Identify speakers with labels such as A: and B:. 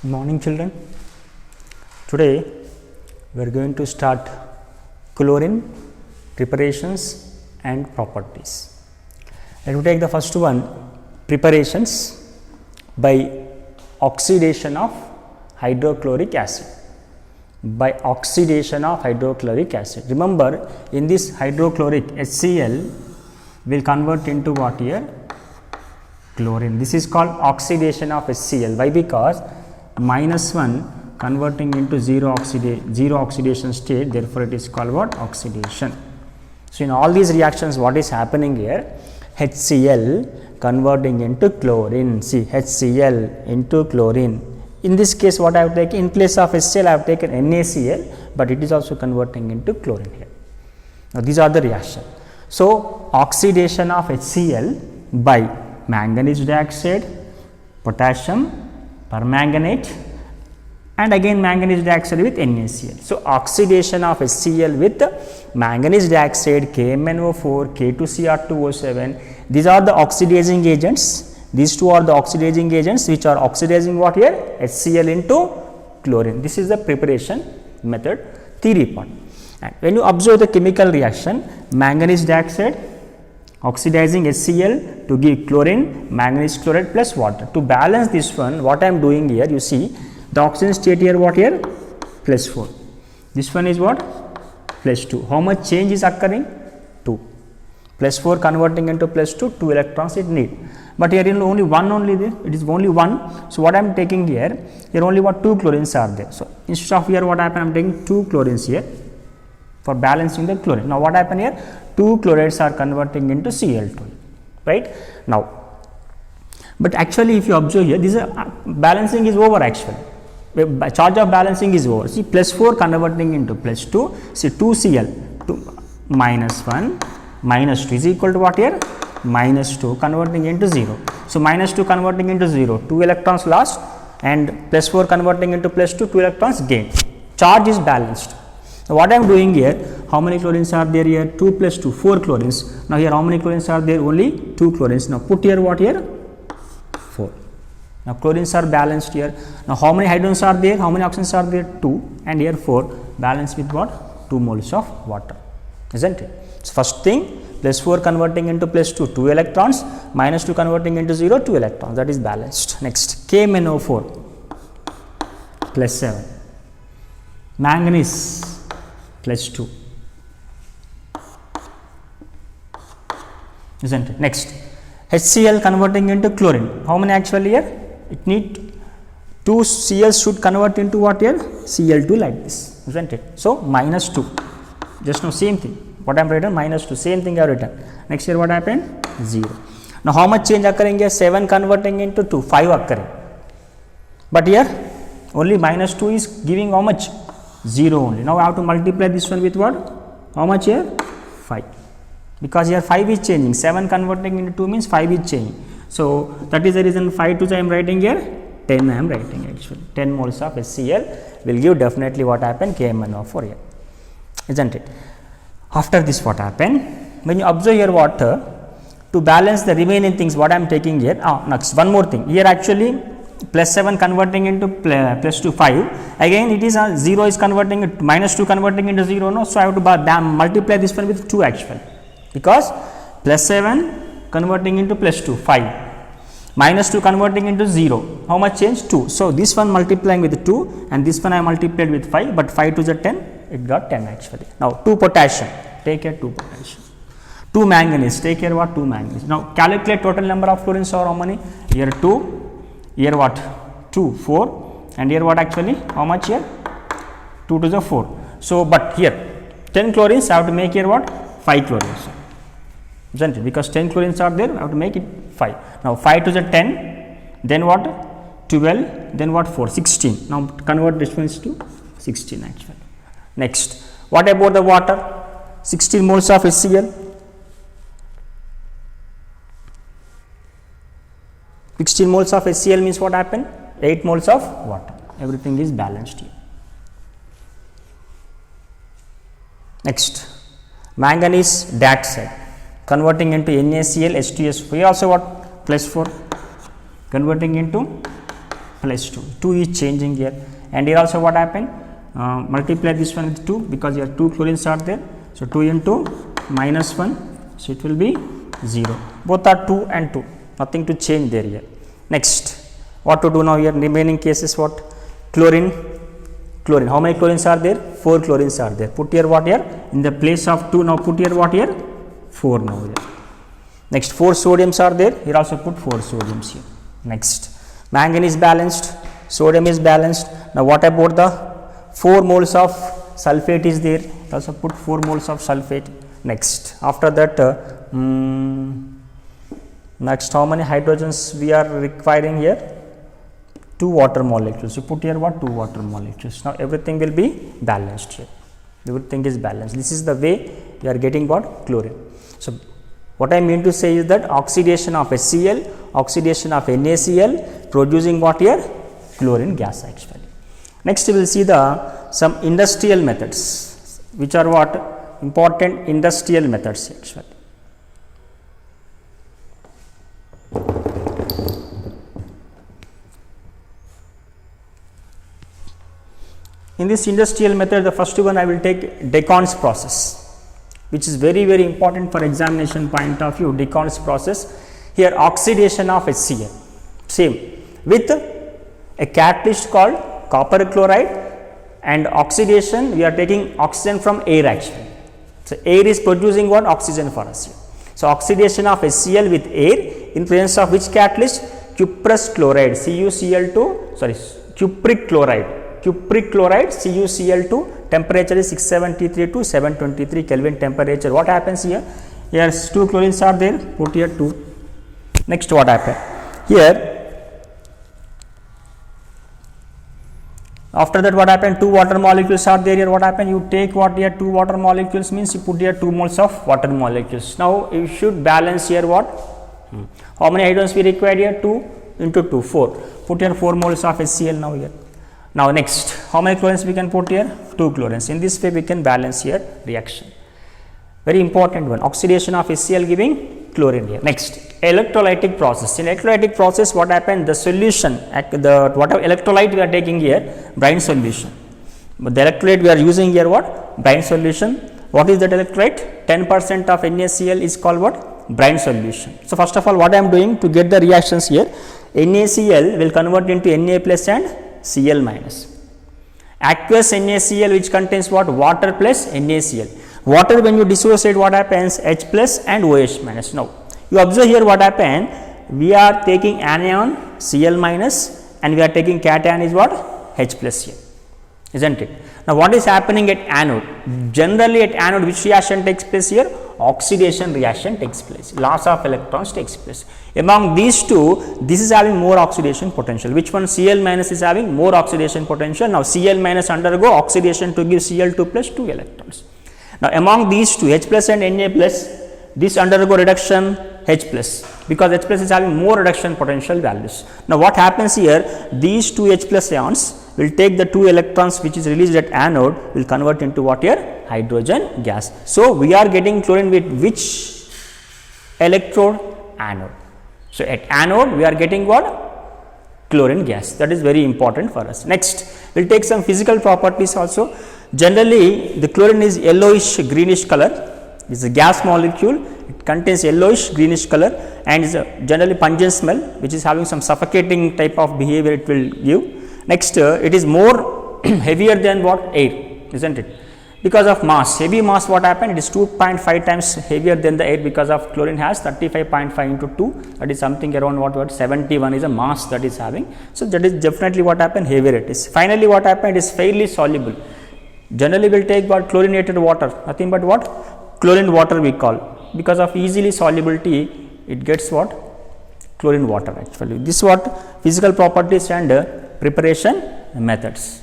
A: Good morning, children. Today we are going to start chlorine preparations and properties. Let me take the first one, preparations by oxidation of hydrochloric acid. By oxidation of hydrochloric acid. Remember, in this hydrochloric HCl will convert into what here? Chlorine. This is called oxidation of HCl. Why? Because -1 converting into zero oxidation state, therefore it is called what? Oxidation. So in all these reactions, what is happening here? HCl converting into chlorine. See, HCl into chlorine. In this case, what I have taken, in place of HCl I have taken NaCl, but it is also converting into chlorine here. Now these are the reactions. So oxidation of HCl by manganese dioxide, potassium permanganate, and again manganese dioxide with NaCl. So oxidation of HCl with manganese dioxide, KMnO4, K2Cr2O7, these are the oxidizing agents. These two are the oxidizing agents which are oxidizing what here? HCl into chlorine. This is the preparation method, theory part. And when you observe the chemical reaction, manganese dioxide oxidizing HCl to give chlorine, manganese chloride plus water. To balance this one, what I am doing here, you see the oxygen state here, what here? +4. This one is what? +2. How much change is occurring? 2. +4 converting into +2, 2 electrons it need. But here only one only there, it is only one. So what I am taking here only what 2 chlorines are there. So instead of here what happened, I am taking 2 chlorines here for balancing the chlorine. Now what happened here? 2 chlorides are converting into Cl2, right? Now, but actually if you observe here, this is balancing is over actually. Charge of balancing is over. See, +4 converting into +2. See, 2Cl, -1 -2 is equal to what here? -2 converting into 0. So -2 converting into 0, 2 electrons lost, and +4 converting into +2, 2 electrons gained. Charge is balanced. Now what I am doing here, how many chlorines are there here? 2 plus 2, 4 chlorines. Now here how many chlorines are there? Only 2 chlorines. Now put here what here? 4. Now chlorines are balanced here. Now how many hydrogens are there? How many oxygens are there? 2, and here 4, balanced with what? 2 moles of water, isn't it? So first thing, +4 converting into +2, 2 electrons, -2 converting into 0, 2 electrons, that is balanced. Next, KMnO4 +7, manganese +2, isn't it? Next, HCl converting into chlorine. How many actually here? It need 2 Cl should convert into what here? Cl2 like this, isn't it? So -2, just now same thing. What I am written? -2, same thing I have written. Next here what happened? 0. Now how much change occurring here? 7 converting into 2, 5 occurring. But here only -2 is giving how much? 0 only. Now I have to multiply this one with what? How much here? 5. Because here 5 is changing. 7 converting into 2 means 5 is changing. So that is the reason 5 to I am writing here 10 I am writing actually. 10 moles of HCl will give definitely what happened? KMnO4 here, isn't it? After this what happened? When you observe here water, to balance the remaining things what I am taking here. Next one more thing. Here actually +7 converting into +2, 5. Again it is 0 is converting it, -2 converting into 0. No, so I have to multiply this one with 2 actually. Because +7 converting into +2, 5. -2 converting into 0. How much change? 2. So this one multiplying with 2, and this one I multiplied with 5, but 5 to the 10. It got 10 actually. Now 2 potassium, take here 2 potassium. 2 manganese, take here what? 2 manganese. Now calculate total number of chlorines or how many? Here 2, here what? 2, 4, and here what actually? How much here? 2 to the 4. So but here 10 chlorines, I have to make here what? 5 chlorines, isn't it? Because 10 chlorines are there, I have to make it 5. Now 5 to the 10, then what? 12, then what? 4, 16. Now convert this one to 16 actually. Next, what about the water? 16 moles of HCl. 16 moles of HCl means what happened? 8 moles of water. Everything is balanced here. Next, manganese dioxide converting into NaCl, H2SO4. Here also what? +4 converting into plus 2. 2 is changing here, and here also what happened? Multiply this one with 2 because here 2 chlorines are there. So 2 into minus 1, so it will be 0. Both are 2 and 2, nothing to change there here. Next, what to do now here? Remaining cases what? Chlorine. How many chlorines are there? 4 chlorines are there. Put here what here? In the place of 2, now put here what here? 4 now here. Next, 4 sodiums are there. Here also put 4 sodiums here. Next, manganese balanced, sodium is balanced. Now what about the 4 moles of sulfate is there? Also put 4 moles of sulfate. Next, after that, next how many hydrogens we are requiring here? 2 water molecules. You put here what? 2 water molecules. Now everything will be balanced here. Everything is balanced. This is the way we are getting what? Chlorine. So what I mean to say is that oxidation of HCl, oxidation of NaCl, producing what here? Chlorine gas actually. Next we will see the some industrial methods, which are what? Important industrial methods actually. In this industrial method, the first one I will take Decaun's process, which is very important for examination point of view. Decaun's process. Here oxidation of HCl, same with a catalyst called copper chloride, and oxidation we are taking oxygen from air actually. So air is producing what? Oxygen for us here. So oxidation of HCl with air in presence of which catalyst? Cuprous chloride, CuCl2, sorry, cupric chloride. Cupric chloride, CuCl2, temperature is 673 to 723 Kelvin temperature. What happens here? Here 2 chlorines are there, put here 2. Next what happened? Here, after that what happened? 2 water molecules are there. Here what happened? You take what here? 2 water molecules means you put here 2 moles of water molecules. Now you should balance here what? How many hydrogens we require here? 2 into 2, 4. Put here 4 moles of HCl now here. Now next, how many chlorines we can put here? 2 chlorines. In this way we can balance here reaction. Very important one. Oxidation of HCl giving chlorine here. Next, electrolytic process. In electrolytic process, what happened? The solution, the whatever electrolyte we are taking here, brine solution. But the electrolyte we are using here what? Brine solution. What is that electrolyte? 10% of NaCl is called what? Brine solution. So first of all, what I am doing to get the reactions here? NaCl will convert into Na plus and Cl minus. Aqueous NaCl which contains what? Water plus NaCl. Water, when you dissociate, what happens? H plus and OH minus. Now you observe here what happened? We are taking anion Cl minus and we are taking cation is what? H plus here, isn't it? Now what is happening at anode? Generally at anode which reaction takes place here? Oxidation reaction takes place. Loss of electrons takes place. Among these two, this is having more oxidation potential. Which one? Cl minus is having more oxidation potential. Now Cl minus undergo oxidation to give Cl2 plus 2 electrons. Now among these two, H plus and Na plus, this undergo reduction H plus, because H plus is having more reduction potential values. Now what happens here? These two H plus ions will take the 2 electrons which is released at anode, will convert into what here? Hydrogen gas. So we are getting chlorine with which electrode? Anode. So at anode we are getting what? Chlorine gas. That is very important for us. Next, we will take some physical properties also. Generally the chlorine is yellowish greenish color. It is a gas molecule. It contains yellowish greenish color and is a generally pungent smell, which is having some suffocating type of behavior it will give. Next, it is more heavier than what? Air, isn't it? Because of mass, heavy mass, what happened? It is 2.5 times heavier than the air because of chlorine has 35.5 into 2, that is something around what 71 is a mass that is having. So that is definitely what happened, heavier it is. Finally what happened? It is fairly soluble. Generally we will take what? Chlorinated water, nothing but what? Chlorine water we call. Because of easily solubility, it gets what? Chlorine water actually. This is what? Physical properties and preparation methods.